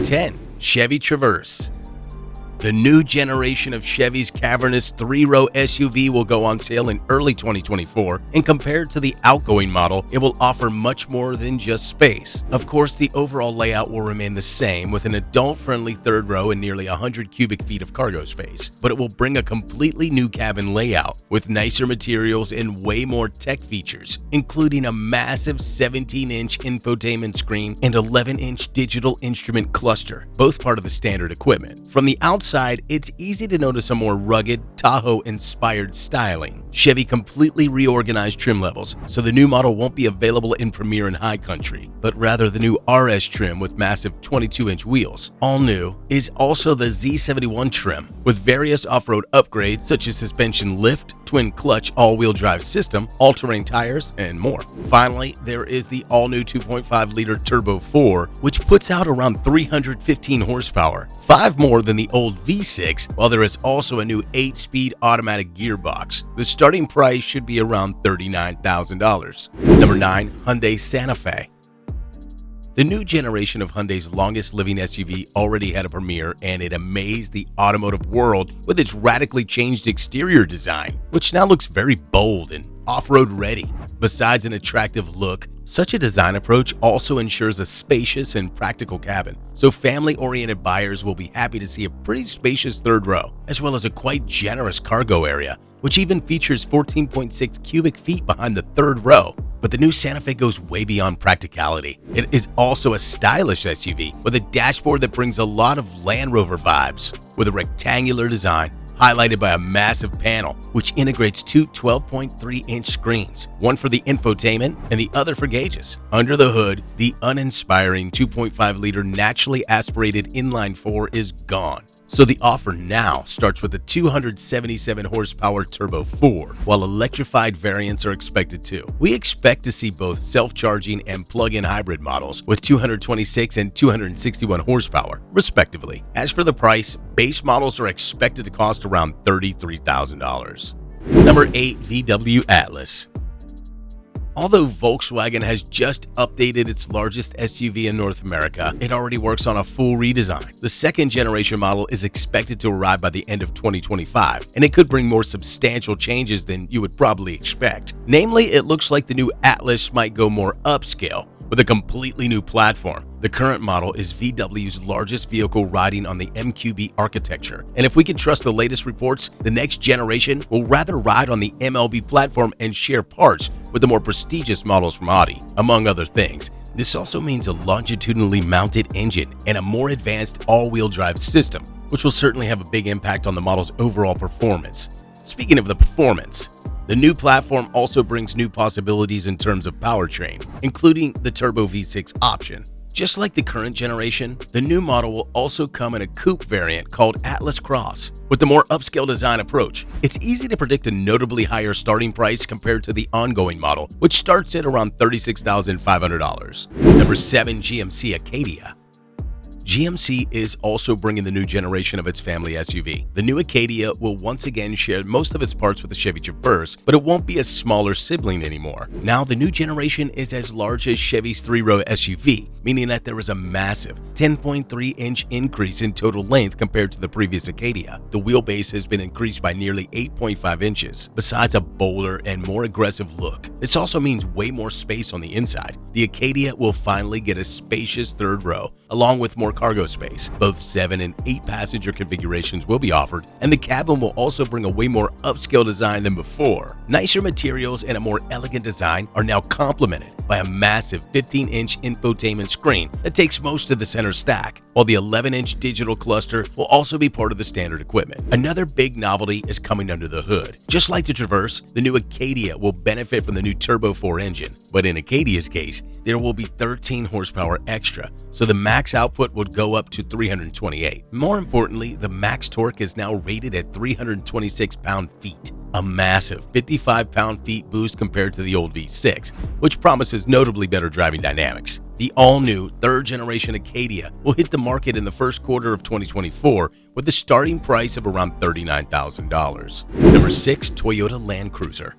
Number 10. Chevy Traverse. The new generation of Chevy's cavernous 3-row SUV will go on sale in early 2024, and compared to the outgoing model, it will offer much more than just space. Of course, the overall layout will remain the same, with an adult-friendly third row and nearly 100 cubic feet of cargo space, but it will bring a completely new cabin layout with nicer materials and way more tech features, including a massive 17-inch infotainment screen and 11-inch digital instrument cluster, both part of the standard equipment. From the outside, it's easy to notice a more rugged, Tahoe-inspired styling. Chevy completely reorganized trim levels, so the new model won't be available in Premier and High Country, but rather the new RS trim with massive 22-inch wheels. All new is also the Z71 trim, with various off-road upgrades such as suspension lift, twin clutch all-wheel drive system, all-terrain tires, and more. Finally, there is the all-new 2.5-liter Turbo 4, which puts out around 315 horsepower, 5 more than the old V6, while there is also a new 8-speed automatic gearbox. The starting price should be around $39,000. Number 9. Hyundai Santa Fe. The new generation of Hyundai's longest-living SUV already had a premiere, and it amazed the automotive world with its radically changed exterior design, which now looks very bold and off-road ready. Besides an attractive look, such a design approach also ensures a spacious and practical cabin, so family-oriented buyers will be happy to see a pretty spacious third row, as well as a quite generous cargo area, which even features 14.6 cubic feet behind the third row. But the new Santa Fe goes way beyond practicality. It is also a stylish SUV with a dashboard that brings a lot of Land Rover vibes, with a rectangular design highlighted by a massive panel, which integrates two 12.3-inch screens, one for the infotainment and the other for gauges. Under the hood, the uninspiring 2.5-liter naturally aspirated inline-4 is gone. So the offer now starts with the 277 horsepower Turbo 4, while electrified variants are expected too. We expect to see both self-charging and plug-in hybrid models with 226 and 261 horsepower, respectively. As for the price, base models are expected to cost around $33,000. Number 8. VW Atlas. Although Volkswagen has just updated its largest SUV in North America, it already works on a full redesign. The second generation model is expected to arrive by the end of 2025, and it could bring more substantial changes than you would probably expect. Namely, it looks like the new Atlas might go more upscale, with a completely new platform. The current model is VW's largest vehicle riding on the MQB architecture, and if we can trust the latest reports, the next generation will rather ride on the MLB platform and share parts with the more prestigious models from Audi, among other things. This also means a longitudinally mounted engine and a more advanced all-wheel drive system, which will certainly have a big impact on the model's overall performance. Speaking of the performance, the new platform also brings new possibilities in terms of powertrain, including the Turbo V6 option. Just like the current generation, the new model will also come in a coupe variant called Atlas Cross. With the more upscale design approach, it's easy to predict a notably higher starting price compared to the ongoing model, which starts at around $36,500. Number 7. GMC Acadia. GMC is also bringing the new generation of its family SUV. The new Acadia will once again share most of its parts with the Chevy Traverse, but it won't be a smaller sibling anymore. Now, the new generation is as large as Chevy's 3-row SUV, meaning that there is a massive 10.3-inch increase in total length compared to the previous Acadia. The wheelbase has been increased by nearly 8.5 inches, besides a bolder and more aggressive look. This also means way more space on the inside. The Acadia will finally get a spacious third row, along with more cargo space. Both 7 and 8 passenger configurations will be offered, and the cabin will also bring a way more upscale design than before. Nicer materials and a more elegant design are now complemented by a massive 15-inch infotainment screen that takes most of the center stack, while the 11-inch digital cluster will also be part of the standard equipment. Another big novelty is coming under the hood. Just like the Traverse, the new Acadia will benefit from the new Turbo 4 engine, but in Acadia's case, there will be 13 horsepower extra, so the max output would go up to 328. More importantly, the max torque is now rated at 326 pound-feet, a massive 55 pound-feet boost compared to the old V6, which promises notably better driving dynamics. The all-new third-generation Acadia will hit the market in the first quarter of 2024 with a starting price of around $39,000. Number 6. Toyota Land Cruiser.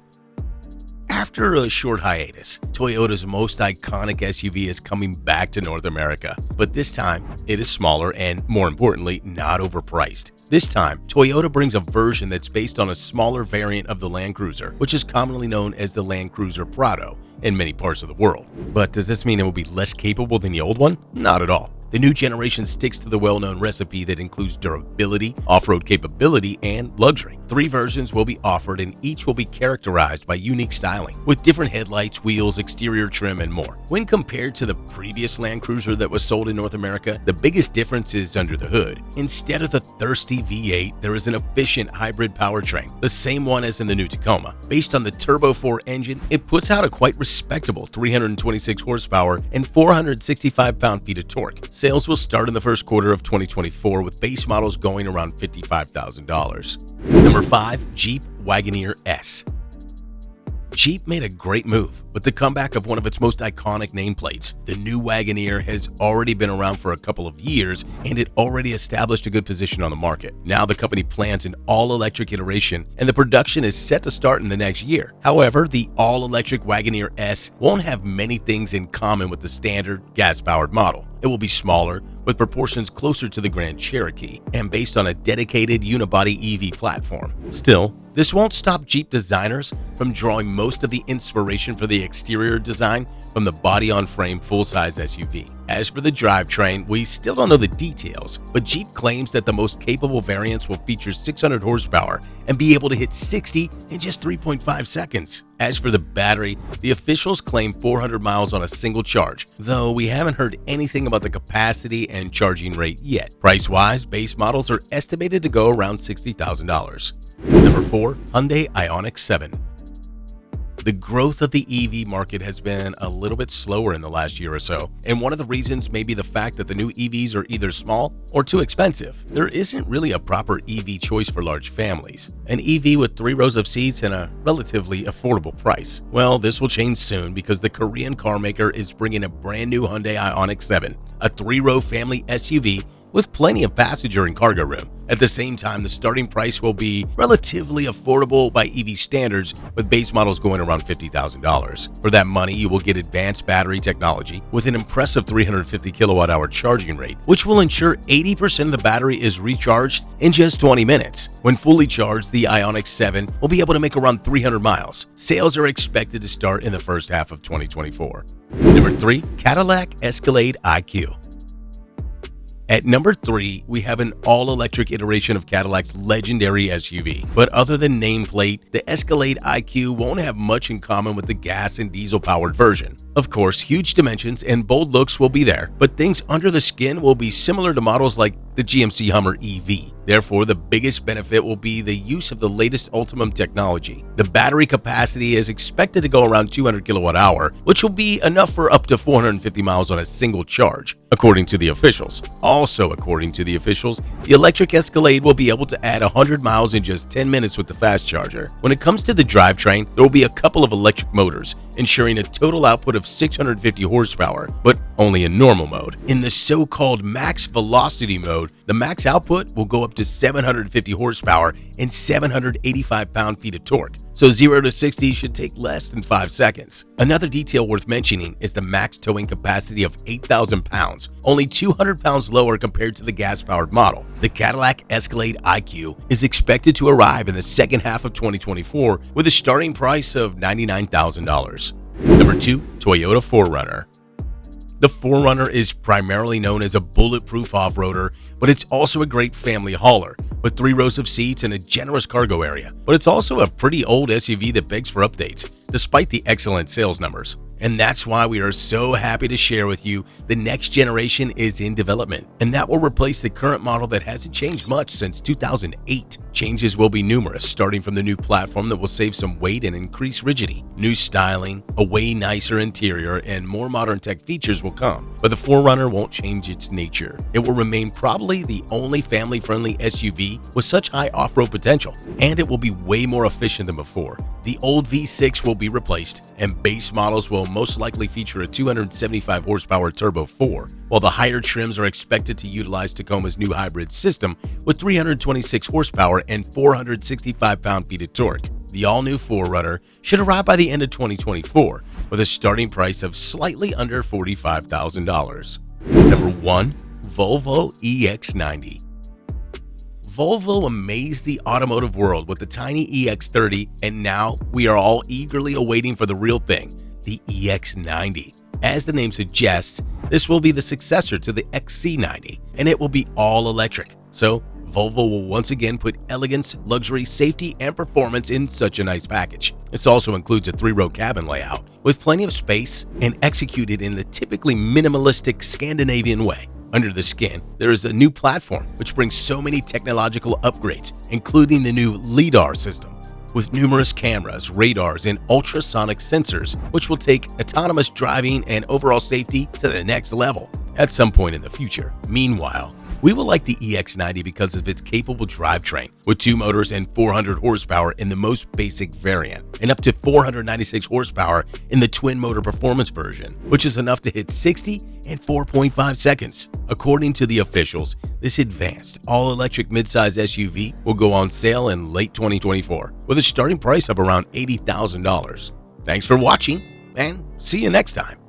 After a short hiatus, Toyota's most iconic SUV is coming back to North America, but this time it is smaller and, more importantly, not overpriced. This time, Toyota brings a version that's based on a smaller variant of the Land Cruiser, which is commonly known as the Land Cruiser Prado in many parts of the world. But does this mean it will be less capable than the old one? Not at all. The new generation sticks to the well-known recipe that includes durability, off-road capability, and luxury. 3 versions will be offered, and each will be characterized by unique styling, with different headlights, wheels, exterior trim, and more. When compared to the previous Land Cruiser that was sold in North America, the biggest difference is under the hood. Instead of the thirsty V8, there is an efficient hybrid powertrain, the same one as in the new Tacoma. Based on the Turbo 4 engine, it puts out a quite respectable 326 horsepower and 465 pound-feet of torque. Sales will start in the first quarter of 2024, with base models going around $55,000. Number 5. Jeep Wagoner S. Jeep made a great move with the comeback of one of its most iconic nameplates. The new Wagoner has already been around for a couple of years, and it already established a good position on the market. Now the company plans an all-electric iteration, and the production is set to start in the next year. However, the all-electric Wagoner S won't have many things in common with the standard gas-powered model. It will be smaller, with proportions closer to the Grand Cherokee, and based on a dedicated unibody EV platform. Still, this won't stop Jeep designers from drawing most of the inspiration for the exterior design from the body-on-frame full-size SUV. As for the drivetrain, we still don't know the details, but Jeep claims that the most capable variants will feature 600 horsepower and be able to hit 60 in just 3.5 seconds. As for the battery, the officials claim 400 miles on a single charge, though we haven't heard anything about the capacity and charging rate yet. Price-wise, base models are estimated to go around $60,000. Number 4. Hyundai Ionic 7. The growth of the EV market has been a little bit slower in the last year or so, and one of the reasons may be the fact that the new EVs are either small or too expensive. There isn't really a proper EV choice for large families. An EV with 3 rows of seats and a relatively affordable price. Well, this will change soon because the Korean car maker is bringing a brand new Hyundai Ionic 7, a 3-row family SUV with plenty of passenger and cargo room. At the same time, the starting price will be relatively affordable by EV standards, with base models going around $50,000. For that money, you will get advanced battery technology with an impressive 350 kilowatt-hour charging rate, which will ensure 80% of the battery is recharged in just 20 minutes. When fully charged, the Ioniq 7 will be able to make around 300 miles. Sales are expected to start in the first half of 2024. Number 3. Cadillac Escalade IQ. At number 3, we have an all-electric iteration of Cadillac's legendary SUV. But other than nameplate, the Escalade IQ won't have much in common with the gas and diesel-powered version. Of course, huge dimensions and bold looks will be there, but things under the skin will be similar to models like the GMC Hummer EV. Therefore, the biggest benefit will be the use of the latest Ultium technology. The battery capacity is expected to go around 200 kilowatt-hour, which will be enough for up to 450 miles on a single charge, according to the officials. Also, according to the officials, the electric Escalade will be able to add 100 miles in just 10 minutes with the fast charger. When it comes to the drivetrain, there will be a couple of electric motors, ensuring a total output of 650 horsepower, but only in normal mode. In the so-called max velocity mode, the max output will go up to 750 horsepower and 785 pound-feet of torque, so 0 to 60 should take less than 5 seconds. Another detail worth mentioning is the max towing capacity of 8,000 pounds, only 200 pounds lower compared to the gas-powered model. The Cadillac Escalade IQ is expected to arrive in the second half of 2024 with a starting price of $99,000. Number 2. Toyota 4Runner. The 4Runner is primarily known as a bulletproof off-roader, but it's also a great family hauler with 3 rows of seats and a generous cargo area. But it's also a pretty old SUV that begs for updates, despite the excellent sales numbers. And that's why we are so happy to share with you the next generation is in development, and that will replace the current model that hasn't changed much since 2008. Changes will be numerous, starting from the new platform that will save some weight and increase rigidity. New styling, a way nicer interior, and more modern tech features will come, but the 4Runner won't change its nature. It will remain probably the only family-friendly SUV with such high off-road potential, and it will be way more efficient than before. The old V6 will be replaced, and base models will most likely feature a 275 horsepower Turbo 4, while the higher trims are expected to utilize Tacoma's new hybrid system with 326 horsepower and 465 pound-feet of torque. The all-new 4Runner should arrive by the end of 2024 with a starting price of slightly under $45,000. Number 1. Volvo EX90. Volvo amazed the automotive world with the tiny EX30, and now we are all eagerly awaiting for the real thing, the EX90. As the name suggests, this will be the successor to the XC90, and it will be all electric. So, Volvo will once again put elegance, luxury, safety, and performance in such a nice package. This also includes a 3-row cabin layout with plenty of space and executed in the typically minimalistic Scandinavian way. Under the skin, there is a new platform which brings so many technological upgrades, including the new LiDAR system, with numerous cameras, radars, and ultrasonic sensors, which will take autonomous driving and overall safety to the next level at some point in the future. Meanwhile, we will like the EX90 because of its capable drivetrain, with 2 motors and 400 horsepower in the most basic variant, and up to 496 horsepower in the twin-motor performance version, which is enough to hit 60 in 4.5 seconds. According to the officials, this advanced, all-electric midsize SUV will go on sale in late 2024, with a starting price of around $80,000. Thanks for watching, and see you next time.